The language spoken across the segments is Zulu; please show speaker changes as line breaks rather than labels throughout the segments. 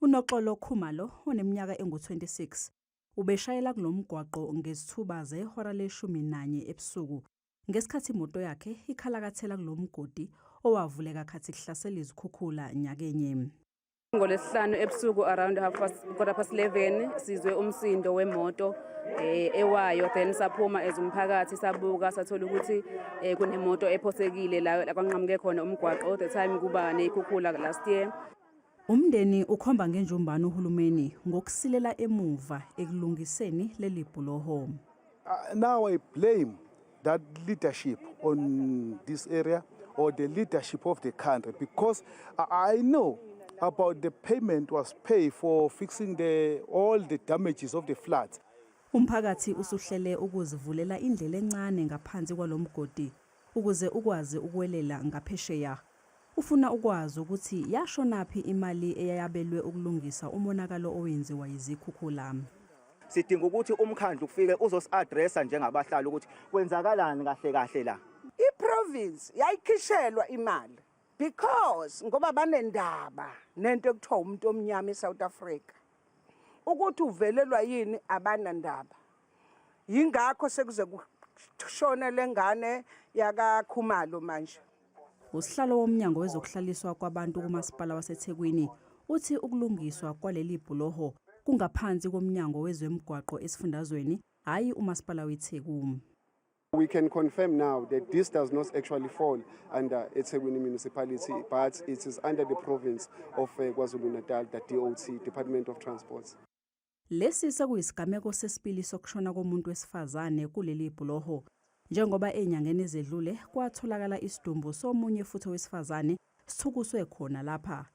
uNoxolo Khumalo oneminyaka engu-26 ubeshayela kulomgwaqo ngesithuba zehora le-11 ebusuku ngesikhathi imoto yakhe ikhalakathela kulomgodi owavuleka khathi kuhlasela izikhukhula nyakenye.
NgoLesihlanu ebusuku around 11:15 sizwe umsindo wemoto ewayo, then saphuma ezumphakathi sabuka sathola ukuthi kunemoto ephosekile la kwanqamuke khona umgwaqo. The time kuba nezikhukhula last year.
Umndeni ukhomba ngenjumbano uhulumeni ngokusilela emuva ekulungiseni leli bhuloho.
Now I blame that leadership on this area or the leadership of the country, because I know about the payment was paid for fixing all the damages of the floods.
Umphakathi usuhlele ukuzivulela indlela encane ngaphansi kwalomgodi ukuze ukwazi ukwelela ngaphesheya. Ufuna ukwazi ukuthi yashonaphi imali eyayabelwe ukulungisa umonakalo owenziwa izikhukhula.
Sidinga ukuthi umkhandlu ufike uzos-addressa njengabahlali ukuthi kwenzakalani kahle la.
I-province yayikhishelwa imali because ngoba banendaba nento ekuthiwa umuntu omnyama eSouth Africa. Ukuthi uvelelwa yini abanandaba. Yingakho sekuze kushona lengane yakaKhumalo manje.
Usihlalo womnyango wezokuhlaliswa kwabantu kumasipala waseThekwini uthi ukulungiswa kwaleli bhuloho kungaphansi komnyango wezemigwaqo esifundazweni, hayi umasipala weThekwini.
We can confirm now that this does not actually fall under eThekwini municipality, but it is under the province of KwaZulu-Natal, the DOT, Department of Transport.
Lesi sekuyisigameko sesibili sokushona komuntu wesifazane kuleli bhuloho. Njengoba enyangeni ezedlule kwatholakala isidumbu somunye futhi wesifazane sithukuswe khona lapha.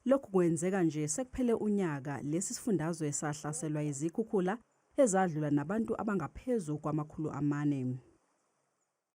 Lokhu kwenzeka nje sekuphele unyaka lesi sifundazwe sahlaselwa izikhukhula ezadlula nabantu abangaphezulu kwamakhulu 4.